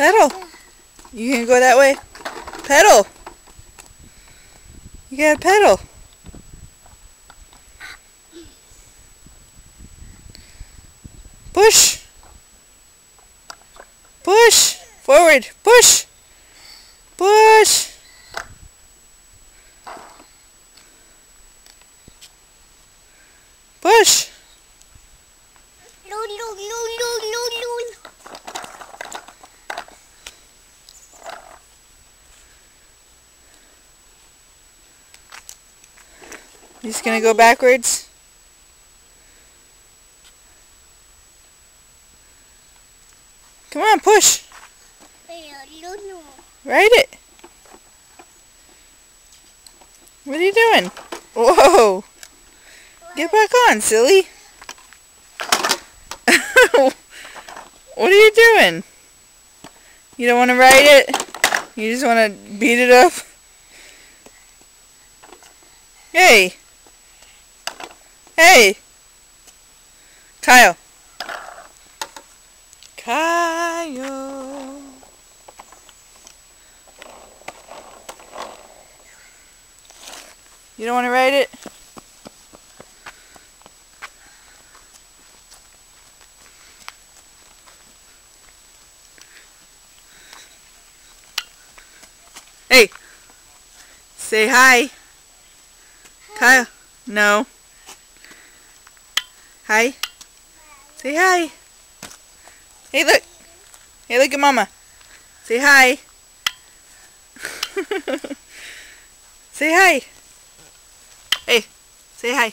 Pedal. You can go that way. Pedal. You gotta pedal. Push. Push. Forward. Push. Push. Push. You just gonna go backwards? Come on, push. Ride it. What are you doing? Whoa. Get back on, silly. What are you doing? You don't want to ride it? You just want to beat it up? Hey. Hey. Kyle. Kyle. You don't want to ride it? Hey. Say hi. Kyle. No. Hi. Say hi. Hey, look. Hey, look at Mama. Say hi. Say hi. Hey, say hi.